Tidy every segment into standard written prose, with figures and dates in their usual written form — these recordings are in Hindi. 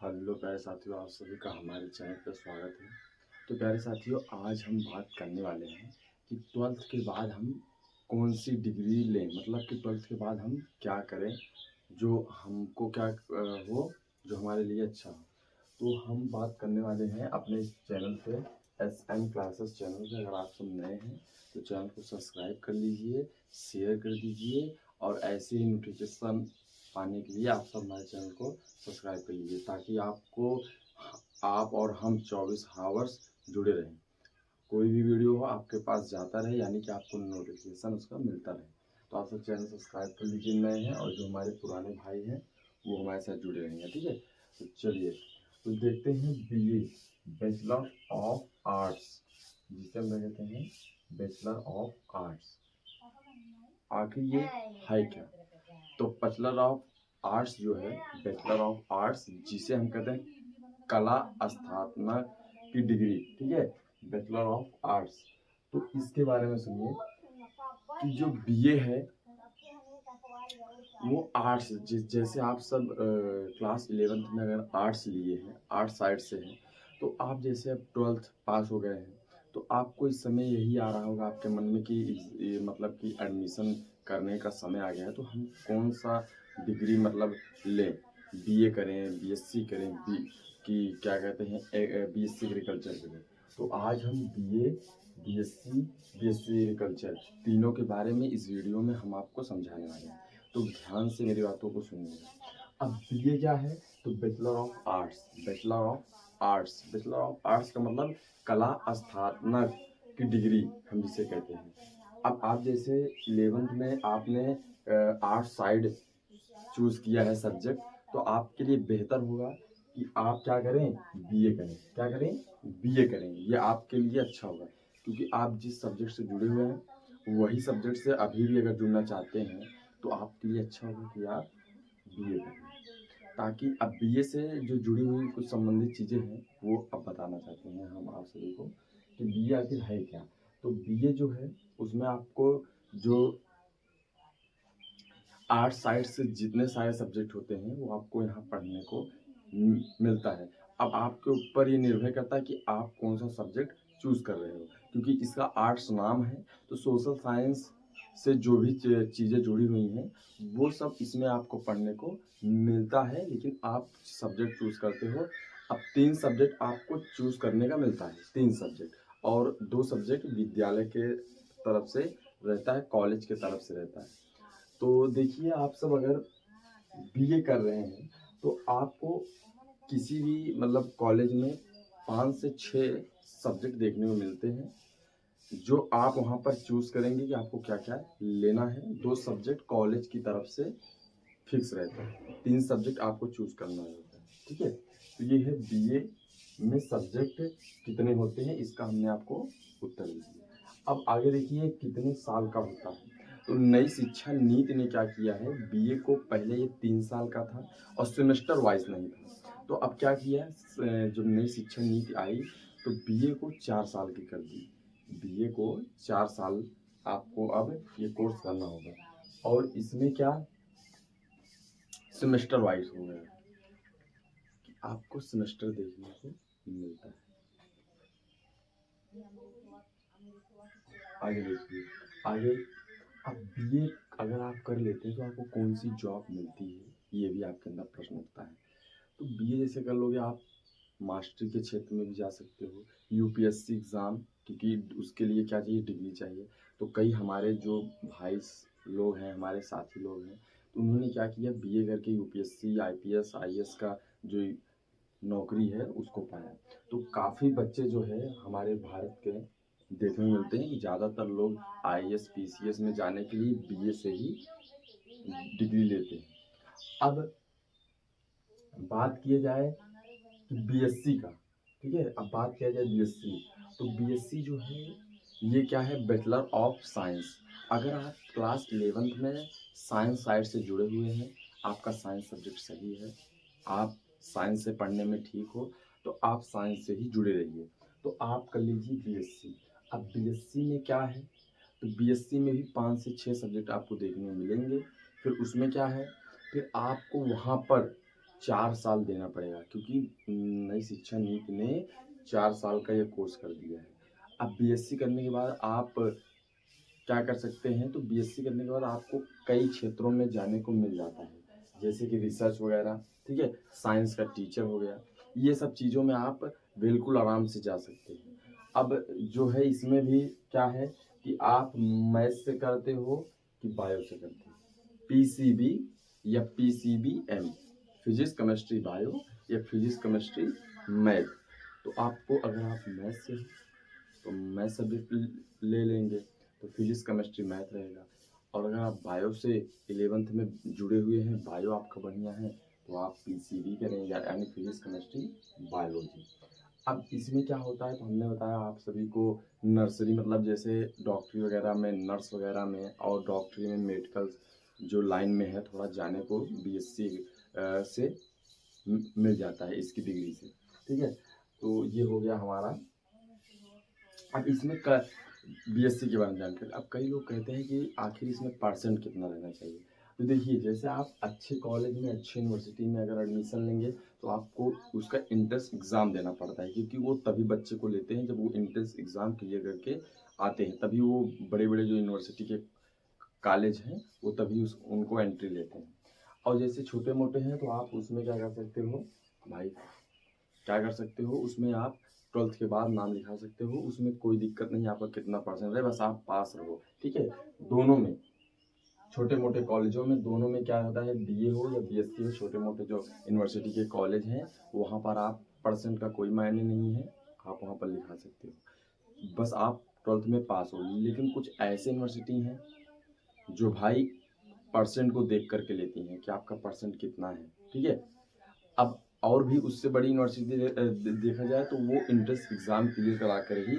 हेलो प्यारे साथियों, आप सभी का हमारे चैनल पर स्वागत है। तो प्यारे साथियों, आज हम बात करने वाले हैं कि ट्वेल्थ के बाद हम कौन सी डिग्री लें, मतलब कि ट्वेल्थ के बाद हम क्या करें जो हमको हो, जो हमारे लिए अच्छा हो। तो हम बात करने वाले हैं अपने इस चैनल पे, SM क्लासेस चैनल पे। अगर आप सब नए हैं तो चैनल को सब्सक्राइब कर लीजिए, शेयर कर दीजिए, और ऐसे ही नोटिफिकेशन पाने के लिए आप सब हमारे चैनल को सब्सक्राइब कर लीजिए, ताकि आप और हम 24 आवर्स जुड़े रहें। कोई भी वीडियो हो आपके पास जाता रहे, यानी कि आपको नोटिफिकेशन उसका मिलता रहे। तो आप सब चैनल सब्सक्राइब कर लीजिए नए हैं, और जो हमारे पुराने भाई हैं वो हमारे साथ जुड़े रहेंगे, ठीक है। तो चलिए, तो देखते हैं BA, बैचलर ऑफ आर्ट्स, जिसे हम कहते हैं बैचलर ऑफ आर्ट्स। आखिर ये है क्या? तो बैचलर ऑफ आर्ट्स जो है, बैचलर ऑफ आर्ट्स जिसे हम कहते हैं कला स्नातक की डिग्री, ठीक है, बैचलर ऑफ आर्ट्स। तो इसके बारे में सुनिए कि जो BA है वो आर्ट्स, जैसे आप सब क्लास 11th में अगर आर्ट्स लिए हैं, आर्ट्स साइड से हैं, तो आप जैसे अब 12th पास हो गए हैं, तो आपको इस समय यही आ रहा होगा आपके मन में कि मतलब कि एडमिशन करने का समय आ गया है, तो हम कौन सा डिग्री मतलब लें, BA करें, BSc करें, कि क्या कहते हैं BSc एग्रीकल्चर करें। तो आज हम BA, BSc एग्रीकल्चर तीनों के बारे में इस वीडियो में हम आपको समझाने वाले हैं। तो ध्यान से मेरी बातों को सुनिएगा। अब BA क्या है? तो bachelor of arts, bachelor of arts, bachelor of arts का मतलब कला स्नातक की डिग्री हम जिसे कहते हैं। अब आप जैसे 11th में आपने आर्ट्स साइड चूज किया है सब्जेक्ट, तो आपके लिए बेहतर होगा कि आप क्या करें, BA करें। क्या करें? BA करें। ये आपके लिए अच्छा होगा, क्योंकि आप जिस सब्जेक्ट से जुड़े हुए हैं वही सब्जेक्ट से अभी भी अगर जुड़ना चाहते हैं तो आपके लिए अच्छा होगा कि आप BA करें। ताकि अब BA से जो जुड़ी हुई कुछ संबंधित चीज़ें हैं वो अब बताना चाहते हैं हम आप सभी को कि BA आखिर है क्या। तो BA जो है उसमें आपको जो आर्ट्स साइड से जितने सारे सब्जेक्ट होते हैं वो आपको यहाँ पढ़ने को मिलता है। अब आपके ऊपर ये निर्भर करता है कि आप कौन सा सब्जेक्ट चूज कर रहे हो, क्योंकि इसका आर्ट्स नाम है, तो सोशल साइंस से जो भी चीज़ें जुड़ी हुई हैं वो सब इसमें आपको पढ़ने को मिलता है। लेकिन आप सब्जेक्ट चूज करते हो। अब 3 सब्जेक्ट आपको चूज करने का मिलता है, 3 सब्जेक्ट, और 2 सब्जेक्ट विद्यालय के तरफ से रहता है, कॉलेज के तरफ से रहता है। तो देखिए, आप सब अगर BA कर रहे हैं तो आपको किसी भी मतलब कॉलेज में 5 से 6 सब्जेक्ट देखने को मिलते हैं, जो आप वहाँ पर चूज करेंगे कि आपको क्या क्या लेना है। 2 सब्जेक्ट कॉलेज की तरफ से फिक्स रहता है, 3 सब्जेक्ट आपको चूज करना होता है, ठीक है। तो ये है BA में सब्जेक्ट कितने होते हैं, इसका हमने आपको उत्तर दिया। अब आगे देखिए कितने साल का होता है। तो नई शिक्षा नीति ने क्या किया है, BA को पहले ये 3 साल का था और सेमेस्टर वाइज नहीं था। तो अब क्या किया है, जब नई शिक्षा नीति आई तो BA को 4 साल की कर दी। BA को 4 साल आपको अब ये कोर्स करना होगा, और इसमें क्या सेमेस्टर वाइज हो गया कि आपको सेमेस्टर देखने को मिलता है। आगे देखिए, आगे अब BA अगर आप कर लेते हैं तो आपको कौन सी जॉब मिलती है, ये भी आपके अंदर प्रश्न उठता है। तो BA जैसे कर लोगे आप मास्टर के क्षेत्र में भी जा सकते हो, UPSC एग्ज़ाम, क्योंकि उसके लिए क्या चाहिए, डिग्री चाहिए। तो कई हमारे जो भाई लोग हैं, हमारे साथी लोग हैं, तो उन्होंने क्या किया, BA करके UPSC IPS IAS का जो नौकरी है उसको पाया। तो काफ़ी बच्चे जो है हमारे भारत के देखने में मिलते हैं कि ज़्यादातर लोग IAS PCS में जाने के लिए BA से ही डिग्री लेते हैं। अब बात किया जाए कि BSc का, ठीक है, अब बात किया जाए BSc, तो BSc जो है ये क्या है, बैचलर ऑफ साइंस। अगर आप क्लास 11th में साइंस साइड से जुड़े हुए हैं, आपका साइंस सब्जेक्ट सही है, आप साइंस से पढ़ने में ठीक हो, तो आप साइंस से ही जुड़े रहिए। तो आप कर लीजिए BSc। अब BSc में क्या है, तो BSc में भी 5 से 6 सब्जेक्ट आपको देखने को मिलेंगे। फिर उसमें क्या है, फिर आपको वहाँ पर 4 साल देना पड़ेगा, क्योंकि नई शिक्षा नीति ने 4 साल का ये कोर्स कर दिया है। अब बीएससी करने के बाद आप क्या कर सकते हैं, तो बीएससी करने के बाद आपको कई क्षेत्रों में जाने को मिल जाता है, जैसे कि रिसर्च वगैरह, ठीक है, साइंस का टीचर हो गया, ये सब चीज़ों में आप बिल्कुल आराम से जा सकते हैं। अब जो है इसमें भी क्या है कि आप मैथ से करते हो कि बायो से करते हो, पीसीबी या पीसीबीएम, फिजिक्स केमिस्ट्री बायो या फिजिक्स केमिस्ट्री मैथ। तो आपको अगर आप मैथ से हो तो मैथ सब्जेक्ट ले लेंगे, तो फिजिक्स केमिस्ट्री मैथ रहेगा। और अगर आप बायो से 11th में जुड़े हुए हैं, बायो आपका बढ़िया है, तो आप पीसीबी करेंगे, यानी फिजिक्स केमिस्ट्री बायोलॉजी। अब इसमें क्या होता है, तो हमने बताया आप सभी को नर्सरी, मतलब जैसे डॉक्टरी वगैरह में, नर्स वगैरह में, और डॉक्टरी में, मेडिकल जो लाइन में है थोड़ा जाने को बीएससी से मिल जाता है इसकी डिग्री से, ठीक है। तो ये हो गया हमारा। अब इसमें बीएससी के बारे में जानकारी। अब कई लोग कहते हैं कि आखिर इसमें परसेंट कितना रहना चाहिए। तो देखिए, जैसे आप अच्छे कॉलेज में, अच्छी यूनिवर्सिटी में अगर एडमिशन लेंगे तो आपको उसका एंट्रेंस एग्ज़ाम देना पड़ता है, क्योंकि वो तभी बच्चे को लेते हैं जब वो एंट्रेंस एग्ज़ाम क्लियर करके आते हैं, तभी वो बड़े बड़े जो यूनिवर्सिटी के कॉलेज हैं वो तभी उनको एंट्री लेते हैं। और जैसे छोटे मोटे हैं तो आप उसमें क्या कर सकते हो भाई, क्या कर सकते हो उसमें, आप 12th के बाद नाम लिखा सकते हो, उसमें कोई दिक्कत नहीं, आपका कितना परसेंट है, बस आप पास रहो, ठीक है। दोनों में, छोटे मोटे कॉलेजों में दोनों में क्या होता है, बीए हो या बीएससी हो, छोटे मोटे जो यूनिवर्सिटी के कॉलेज हैं वहाँ पर आप परसेंट का कोई मायने नहीं है, आप वहाँ पर लिखा सकते हो, बस आप 12th में पास हो। लेकिन कुछ ऐसे यूनिवर्सिटी हैं जो भाई परसेंट को देख करके लेती हैं कि आपका परसेंट कितना है, ठीक है। अब और भी उससे बड़ी यूनिवर्सिटी देखा जाए तो वो इंट्रेंस एग्ज़ाम क्लियर करा कर ही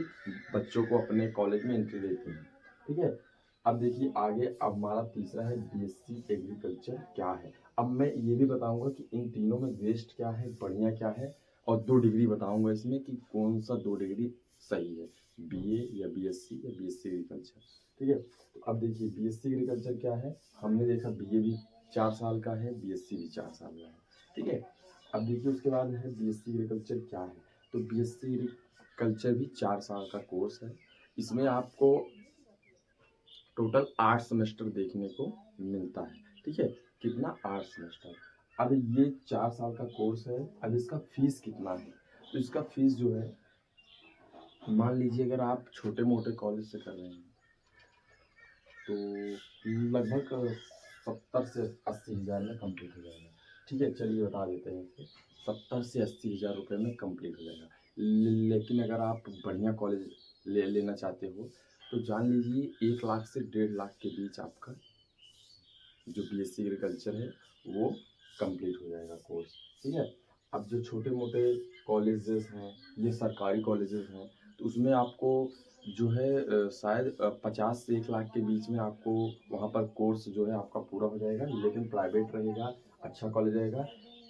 बच्चों को अपने कॉलेज में एंट्री देती हैं, ठीक है। अब देखिए आगे, अब हमारा तीसरा है बीएससी एग्रीकल्चर क्या है। अब मैं ये भी बताऊंगा कि इन तीनों में बेस्ट क्या है, बढ़िया क्या है, और 2 डिग्री बताऊंगा इसमें कि कौन सा 2 डिग्री सही है, बीए या बीएससी या बीएससी एग्रीकल्चर, ठीक है। तो अब देखिए बीएससी एग्रीकल्चर क्या है, हमने देखा बीए भी 4 साल का है, बीएससी भी 4 साल का है, ठीक है। अब देखिए उसके बाद है बीएससी एग्रीकल्चर क्या है। तो बीएससी एग्रीकल्चर भी 4 साल का कोर्स है, इसमें आपको टोटल 8 सेमेस्टर देखने को मिलता है, ठीक है। कितना, 8 सेमेस्टर। अब ये 4 साल का कोर्स है। अब इसका फीस कितना है, तो इसका फीस जो है, मान लीजिए अगर आप छोटे मोटे कॉलेज से कर रहे हैं तो लगभग 70 से 80 हज़ार में कंप्लीट हो जाएगा, ठीक है। चलिए बता देते हैं इसे, 70 से 80 हज़ार रुपये में कंप्लीट हो जाएगा। लेकिन अगर आप बढ़िया कॉलेज लेना चाहते हो तो जान लीजिए 1 लाख से 1.5 लाख के बीच आपका जो बीएससी एग्रीकल्चर है वो कंप्लीट हो जाएगा कोर्स, ठीक है। अब जो छोटे मोटे कॉलेजेस हैं, ये सरकारी कॉलेजेस हैं, तो उसमें आपको जो है शायद 50 से 1 लाख के बीच में आपको वहाँ पर कोर्स जो है आपका पूरा हो जाएगा। लेकिन प्राइवेट रहेगा, अच्छा कॉलेज रहेगा,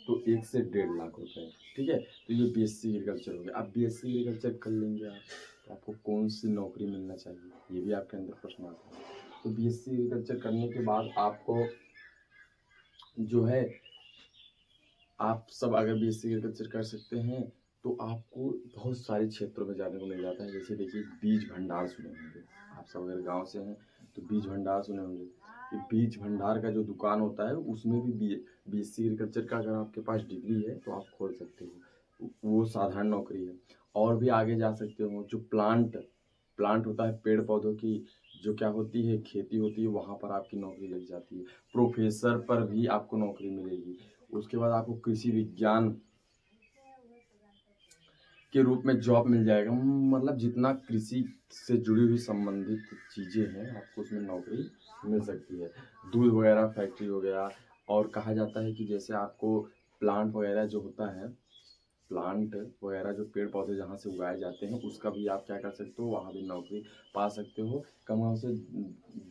तो 1 से 1.5 लाख रुपए, ठीक है। तो ये बीएससी एग्रीकल्चर हो गया। अब बीएससी एग्रीकल्चर कर लेंगे आप, तो आपको कौन सी नौकरी मिलना चाहिए, ये भी आपके अंदर प्रश्न आता है। तो बीएससी एग्रीकल्चर करने के बाद आपको जो है, आप सब अगर बीएससी एग्रीकल्चर कर सकते हैं तो आपको बहुत सारे क्षेत्रों में जाने को मिल जाता है। जैसे देखिए बीज भंडार सुने होंगे, आप सब अगर गांव से हैं तो बीज भंडार सुने होंगे। ये बीज भंडार का जो दुकान होता है उसमें भी बीएससी एग्रीकल्चर का अगर आपके पास डिग्री है तो आप खोल सकते हो, वो साधारण नौकरी है। और भी आगे जा सकते हो, जो प्लांट होता है, पेड़ पौधों की जो क्या होती है, खेती होती है, वहाँ पर आपकी नौकरी लग जाती है। प्रोफेसर पर भी आपको नौकरी मिलेगी। उसके बाद आपको कृषि विज्ञान के रूप में जॉब मिल जाएगा, मतलब जितना कृषि से जुड़ी हुई संबंधित चीज़ें हैं आपको उसमें नौकरी मिल सकती है। दूध वगैरह फैक्ट्री हो गया। और कहा जाता है कि जैसे आपको प्लांट वगैरह जो होता है, प्लांट वगैरह जो पेड़ पौधे जहाँ से उगाए जाते हैं उसका भी आप क्या कर सकते हो, वहाँ भी नौकरी पा सकते हो। कम से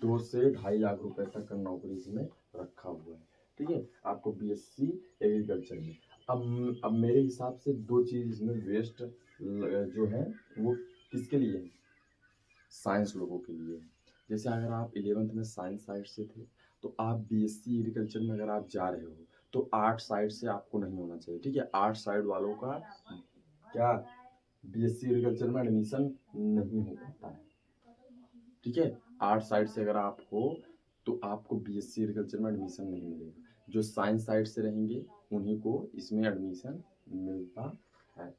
2 से 2.5 लाख रुपए तक का नौकरी इसमें रखा हुआ है, ठीक है, आपको बीएससी एग्रीकल्चर में। अब मेरे हिसाब से 2 चीज़ इसमें वेस्ट जो है वो किसके लिए है, साइंस लोगों के लिए है। जैसे अगर आप 11th में साइंस साइड से थे तो आप बीएससी एग्रीकल्चर में अगर आप जा रहे हो तो आर्ट साइड से आपको नहीं होना चाहिए, ठीक है। आर्ट साइड वालों का क्या बीएससी एग्रीकल्चर में एडमिशन नहीं हो पाता है, ठीक है। आर्ट साइड से अगर आप हो तो आपको बीएससी एग्रीकल्चर में एडमिशन नहीं मिलेगा। जो साइंस साइड से रहेंगे उन्हीं को इसमें एडमिशन मिलता है।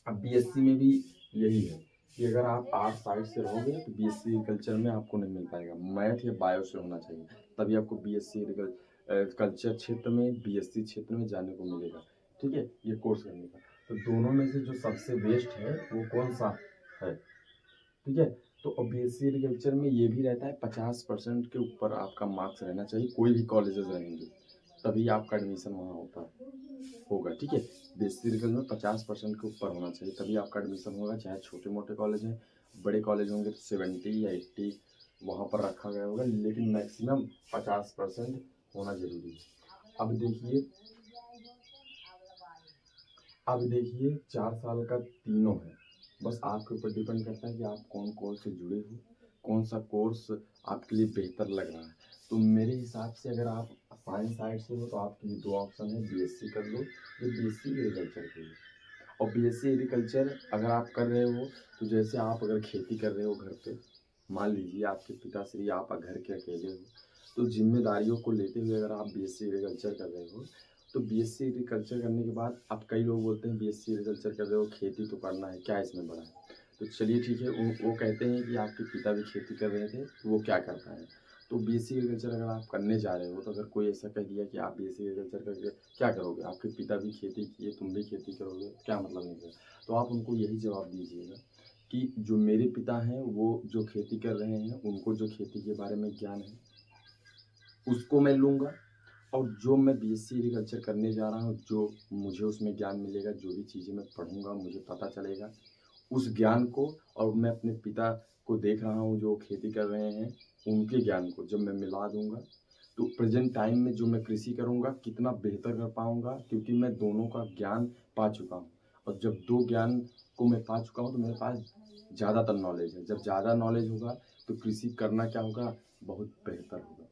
अब बीएससी में भी यही है कि अगर आप आर्ट साइड से रहोगे तो बीएससी एग्रीकल्चर में आपको नहीं मिल पाएगा। मैथ या बायो से होना चाहिए, तभी आपको बीएससी एग्रीकल्चर क्षेत्र में, बीएससी क्षेत्र में जाने को मिलेगा, ठीक है, ये कोर्स करने का। तो दोनों में से जो सबसे बेस्ट है वो कौन सा है, ठीक है। तो बीएससी एग्रीकल्चर में ये भी रहता है 50% के ऊपर आपका मार्क्स रहना चाहिए, कोई भी कॉलेजेस रहेंगे तभी आपका एडमिशन वहाँ होगा, ठीक है। बीएससी एग्रीकल्चर में 50% के ऊपर होना चाहिए तभी आपका एडमिशन होगा। चाहे छोटे मोटे कॉलेज हैं, बड़े कॉलेज होंगे तो 70 या 80 वहाँ पर रखा गया होगा, लेकिन मैक्सिमम 50% होना जरूरी है। अब देखिए 4 साल का तीनों है, बस आपके ऊपर डिपेंड करता है कि आप कौन कोर्स से जुड़े हो, कौन सा कोर्स आपके लिए बेहतर लग रहा है। तो मेरे हिसाब से अगर आप साइंस साइड से हो तो आपके लिए 2 ऑप्शन है, बीएससी कर लो या बीएससी एग्रीकल्चर कर लो। और बीएससी एग्रीकल्चर अगर आप कर रहे हो तो जैसे आप अगर खेती कर रहे हो घर पे, मान लीजिए आपके पिताश्री, आप घर के अकेले हो, तो जिम्मेदारियों को लेते हुए अगर आप बीएससी एग्रीकल्चर कर रहे हो तो बीएससी एग्रीकल्चर करने के बाद अब कई लोग बोलते हैं बीएससी एग्रीकल्चर कर रहे हो, खेती तो करना है, क्या इसमें बड़ा है। तो चलिए ठीक है, वो कहते हैं कि आपके पिता भी खेती कर रहे थे तो वो क्या करता है। तो बीएससी एग्रीकल्चर अगर आप करने जा रहे हो तो अगर कोई ऐसा कह दिया कि आप बीएससी एग्रीकल्चर करके क्या करोगे, आपके पिता भी खेती किए, तुम भी खेती करोगे, क्या मतलब नहीं है। तो आप उनको यही जवाब दीजिएगा कि जो मेरे पिता हैं वो जो खेती कर रहे हैं, उनको जो खेती के बारे में ज्ञान है उसको मैं लूँगा, और जो मैं बीएससी एग्रीकल्चर करने जा रहा हूँ, जो मुझे उसमें ज्ञान मिलेगा, जो भी चीज़ें मैं पढ़ूँगा मुझे पता चलेगा, उस ज्ञान को, और मैं अपने पिता को देख रहा हूँ जो खेती कर रहे हैं, उनके ज्ञान को जब मैं मिला दूँगा तो प्रेजेंट टाइम में जो मैं कृषि करूँगा कितना बेहतर कर पाऊँगा, क्योंकि मैं दोनों का ज्ञान पा चुका हूँ। और जब 2 ज्ञान को मैं पा चुका हूँ तो मेरे पास ज़्यादातर नॉलेज है। जब ज़्यादा नॉलेज होगा तो कृषि करना क्या होगा, बहुत बेहतर होगा।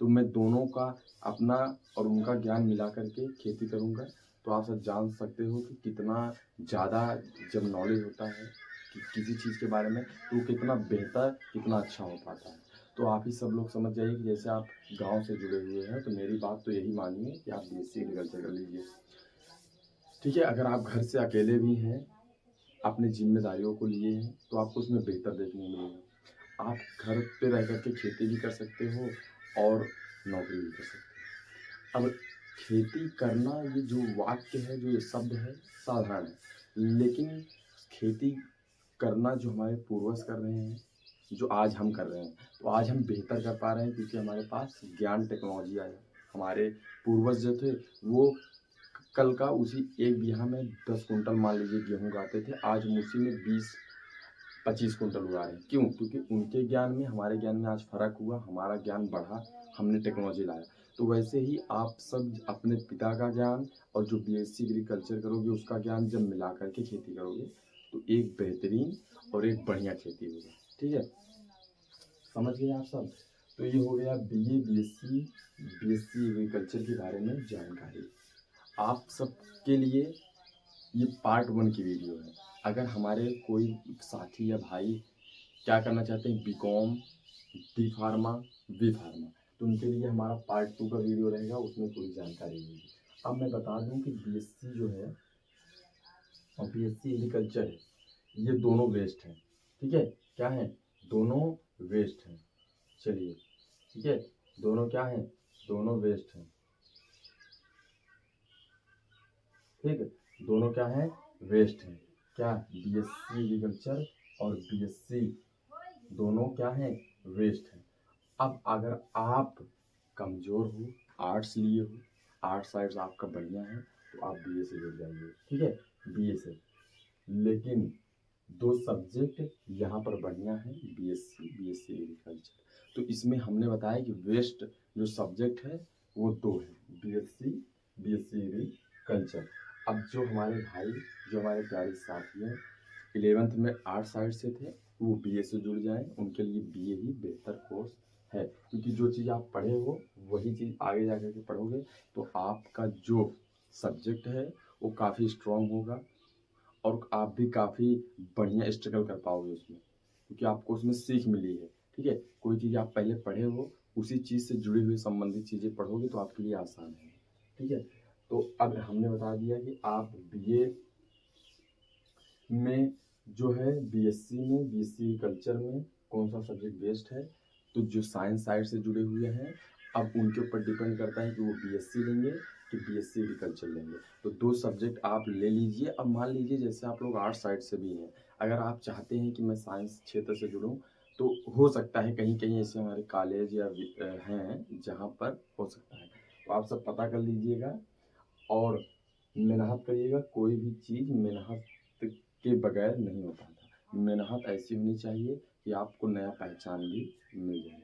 तो मैं दोनों का अपना और उनका ज्ञान मिला करके खेती करूँगा। तो आप सब जान सकते हो कि कितना ज़्यादा जब नॉलेज होता है कि किसी चीज़ के बारे में तो कितना बेहतर, कितना अच्छा हो पाता है। तो आप ही सब लोग समझ जाइए कि जैसे आप गांव से जुड़े हुए हैं तो मेरी बात तो यही मानिए कि आप बीएससी एग्रीकल्चर कर लीजिए, ठीक है। अगर आप घर से अकेले भी हैं, अपनी जिम्मेदारियों को लिए हैं, तो आपको उसमें बेहतर देखने को मिलेगा। आप घर पे रह करके खेती भी कर सकते हो और नौकरी भी कर सकते हो। अब खेती करना, ये जो वाक्य है, जो ये शब्द है, साधारण है, लेकिन खेती करना जो हमारे पूर्वज कर रहे हैं, जो आज हम कर रहे हैं, तो आज हम बेहतर कर पा रहे हैं क्योंकि हमारे पास ज्ञान, टेक्नोलॉजी आया। हमारे पूर्वज जो थे वो कल का उसी 1 बीघा में 10 कुंटल मान लीजिए गेहूँ उगाते थे, आज हम उसी में 20-25 कुंटल उगा रहे हैं। क्यों? क्योंकि उनके ज्ञान में हमारे ज्ञान में आज फ़र्क हुआ, हमारा ज्ञान बढ़ा, हमने टेक्नोलॉजी लाया। तो वैसे ही आप सब अपने पिता का ज्ञान और जो बीएससी एग्रीकल्चर करोगे उसका ज्ञान जब मिला करके खेती करोगे तो एक बेहतरीन और एक बढ़िया खेती होगी, ठीक है। समझ गए आप सब। तो ये हो गया बीए, बीएससी एग्रीकल्चर के बारे में जानकारी। आप सबके लिए ये पार्ट 1 की वीडियो है। अगर हमारे कोई साथी या भाई क्या करना चाहते हैं, BCom, D pharma, B pharma, तो उनके लिए हमारा पार्ट 2 का वीडियो रहेगा, उसमें पूरी जानकारी होगी। अब मैं बता दूं कि बीएससी जो है और बीएससी एग्रीकल्चर है, ये दोनों वेस्ट हैं, ठीक है। क्या है? दोनों वेस्ट हैं। चलिए, ठीक है, दोनों क्या हैं? दोनों वेस्ट हैं, ठीक है। दोनों क्या है? वेस्ट हैं। क्या? बीएससी एग्रीकल्चर और बीएससी दोनों क्या है? वेस्ट हैं। अब अगर आप कमज़ोर हो, आर्ट्स लिए हो, आर्ट्स साइड आपका बढ़िया है, तो आप बीए से जुड़ जाइए, ठीक है, बीए से। लेकिन 2 सब्जेक्ट यहाँ पर बढ़िया है, बीएससी एग्रीकल्चर। तो इसमें हमने बताया कि वेस्ट जो सब्जेक्ट है वो 2 है, बीएससी एग्रीकल्चर। अब जो हमारे भाई, जो हमारे प्यारे साथी हैं 11th में आर्ट साइड से थे, वो बीए से जुड़ जाएं, उनके लिए बीए ही बेहतर कोर्स है, क्योंकि जो चीज़ आप पढ़े हो वही चीज़ आगे जा कर के पढ़ोगे तो आपका जो सब्जेक्ट है वो काफ़ी स्ट्रॉन्ग होगा और आप भी काफ़ी बढ़िया स्ट्रगल कर पाओगे उसमें, क्योंकि आपको उसमें सीख मिली है। ठीक है, कोई चीज़ आप पहले पढ़े हो उसी चीज़ से जुड़ी हुई संबंधित चीज़ें पढ़ोगे तो आपके लिए आसान है। ठीक है, तो अब हमने बता दिया कि आप बीए में जो है बीएससी एग्रीकल्चर में कौन सा सब्जेक्ट बेस्ट है। तो जो साइंस साइड से जुड़े हुए हैं अब उनके ऊपर डिपेंड करता है कि वो बीएससी लेंगे कि बीएससी एग्रीकल्चर लेंगे। तो 2 सब्जेक्ट आप ले लीजिए। अब मान लीजिए जैसे आप लोग आर्ट्स साइड से भी हैं, अगर आप चाहते हैं कि मैं साइंस क्षेत्र से जुड़ूँ तो हो सकता है कहीं-कहीं ऐसे हमारे कॉलेज या हैं जहाँ पर हो सकता है। तो आप सब पता कर लीजिएगा और मेहनत करिएगा। कोई भी चीज़ मेहनत के बगैर नहीं हो पाता। मेहनत ऐसी होनी चाहिए कि आपको नया पहचान भी मिल जाए।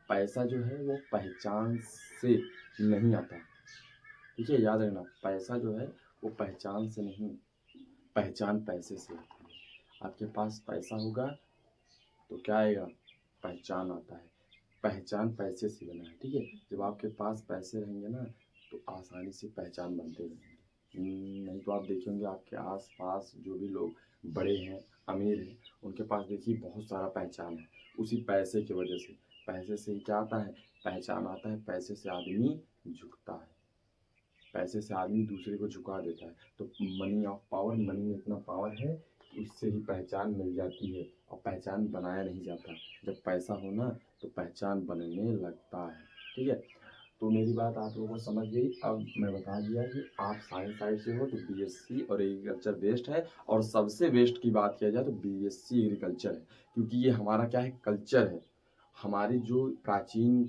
पैसा जो है वो पहचान से नहीं आता। ठीक है, याद रखना, पैसा जो है वो पहचान से नहीं, पहचान पैसे से आती है। आपके पास पैसा होगा तो क्या आएगा? पहचान आता है। पहचान पैसे से बना है। ठीक है, जब आपके पास पैसे रहेंगे ना तो आसानी से पहचान बनते रहेंगे। नहीं तो आप देखेंगे आपके आस-पास जो भी लोग बड़े हैं, अमीर हैं, उनके पास देखिए बहुत सारा पहचान है, उसी पैसे की वजह से। पैसे से ही क्या आता है? पहचान आता है, पैसे से आदमी झुकता है, पैसे से आदमी दूसरे को झुका देता है। तो मनी ऑफ पावर, मनी में इतना पावर है कि उससे ही पहचान मिल जाती है और पहचान बनाया नहीं जाता। जब पैसा हो ना तो पहचान बनने लगता है। ठीक है, तो मेरी बात आप लोगों को समझ गई। अब मैं बता दिया कि आप साइंस साइड से हो तो बीएससी और एग्रीकल्चर बेस्ट है, और सबसे बेस्ट की बात किया जाए तो बीएससी एग्रीकल्चर है, क्योंकि ये हमारा क्या है, कल्चर है। हमारी जो प्राचीन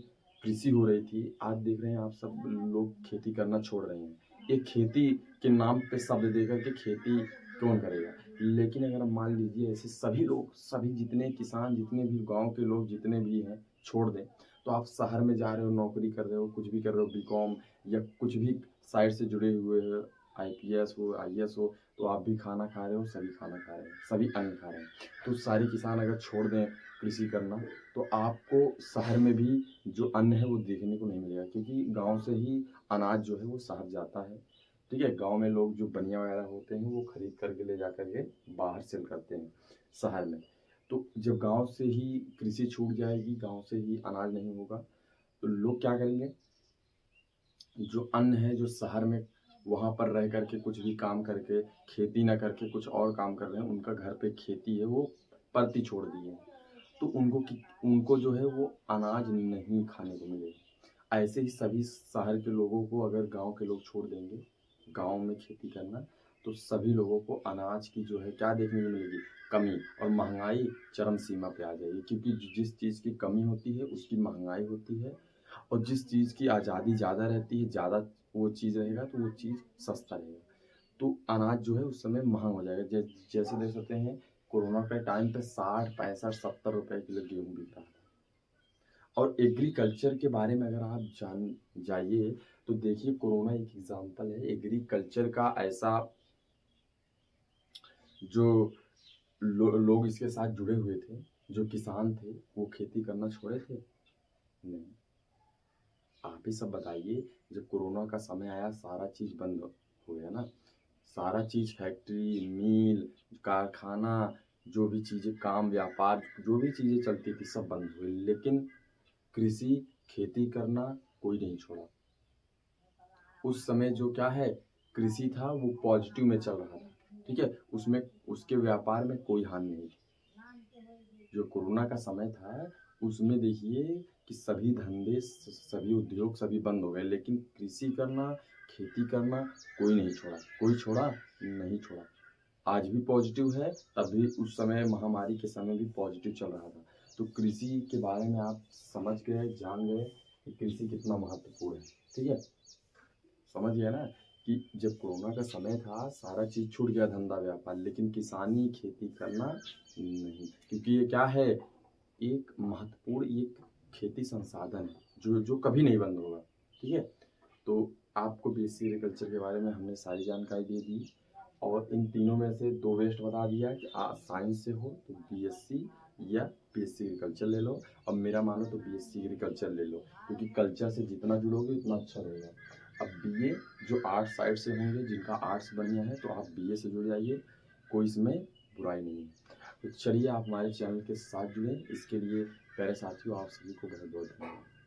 कृषि हो रही थी, आज देख रहे हैं आप सब लोग खेती करना छोड़ रहे हैं। ये खेती के नाम पे शब्द देकर के खेती कौन करेगा? लेकिन अगर मान लीजिए ऐसे सभी लोग, सभी जितने किसान, जितने भी गाँव के लोग जितने भी हैं छोड़ दें, तो आप शहर में जा रहे हो, नौकरी कर रहे हो, कुछ भी कर रहे हो, बीकॉम या कुछ भी साइड से जुड़े हुए हो, आईपीएस हो, आईएएस हो, तो आप भी खाना खा रहे हो, सभी खाना खा रहे हैं, सभी अन्न खा रहे हैं। तो सारी किसान अगर छोड़ दें कृषि करना तो आपको शहर में भी जो अन्न है वो देखने को नहीं मिलेगा, क्योंकि गाँव से ही अनाज जो है वो शहर जाता है। ठीक है, गाँव में लोग जो बनिया वगैरह होते हैं वो खरीद करके ले जा करके बाहर सेल करते हैं शहर में। तो जब गाँव से ही कृषि छूट जाएगी, गाँव से ही अनाज नहीं होगा, तो लोग क्या करेंगे? जो अन्न है जो शहर में वहाँ पर रह करके कुछ भी काम करके, खेती ना करके कुछ और काम कर रहे हैं, उनका घर पे खेती है वो परती छोड़ दिए हैं, तो उनको जो है वो अनाज नहीं खाने को मिलेगा। ऐसे ही सभी शहर के लोगों को अगर गाँव के लोग छोड़ देंगे, गाँव में खेती करना, तो सभी लोगों को अनाज की जो है क्या देखने को मिलेगी? कमी, और महँगाई चरम सीमा पे आ जाएगी, क्योंकि जिस चीज़ की कमी होती है उसकी महँगाई होती है, और जिस चीज़ की आज़ादी ज़्यादा रहती है, ज़्यादा वो चीज़ रहेगा तो वो चीज़ सस्ता रहेगा। तो अनाज जो है उस समय महँगा हो जाएगा। जैसे देख सकते हैं कोरोना के टाइम पे 60, 65, 70 रुपए किलो गेहूँ बिक रहा था। और एग्रीकल्चर के बारे में अगर आप जाइए तो देखिए कोरोना एक एग्ज़ाम्पल है एग्रीकल्चर का ऐसा, जो लोग इसके साथ जुड़े हुए थे, जो किसान थे, वो खेती करना छोड़े थे? नहीं। आप ही सब बताइए, जब कोरोना का समय आया सारा चीज़ बंद हो गया ना, सारा चीज़ फैक्ट्री, मिल, कारखाना, जो भी चीज़ें काम, व्यापार, जो भी चीज़ें चलती थी सब बंद हुई, लेकिन कृषि, खेती करना कोई नहीं छोड़ा। उस समय जो क्या है, कृषि था वो पॉजिटिव में चल रहा था। ठीक है, उसमें उसके व्यापार में कोई हानि नहीं थी। जो कोरोना का समय था उसमें देखिए कि सभी धंधे, सभी उद्योग सभी बंद हो गए, लेकिन कृषि करना, खेती करना कोई नहीं छोड़ा। कोई छोड़ा? नहीं छोड़ा। आज भी पॉजिटिव है, तभी उस समय महामारी के समय भी पॉजिटिव चल रहा था। तो कृषि के बारे में आप समझ गए, जान गए कि कृषि कितना महत्वपूर्ण है। ठीक है, समझ गए ना कि जब कोरोना का समय था सारा चीज़ छूट गया, धंधा व्यापार, लेकिन किसानी, खेती करना नहीं, क्योंकि ये क्या है, एक महत्वपूर्ण एक खेती संसाधन है जो जो कभी नहीं बंद होगा। ठीक है, तो आपको बीएससी एग्रीकल्चर के बारे में हमने सारी जानकारी दे दी, और इन तीनों में से 2 बेस्ट बता दिया कि साइंस से हो तो बीएससी या बीएससी एग्रीकल्चर ले लो। अब मेरा मानो तो बीएससी एग्रीकल्चर ले लो, क्योंकि कल्चर से जितना जुड़ोगे उतना अच्छा रहेगा। अब बीए जो आर्ट्स साइड से होंगे, जिनका आर्ट्स बढ़िया है, तो आप बीए से जुड़ जाइए, कोई इसमें बुराई नहीं है। तो चलिए आप हमारे चैनल के साथ जुड़ें। इसके लिए प्यारे साथियों, आप सभी को बहुत बहुत धन्यवाद।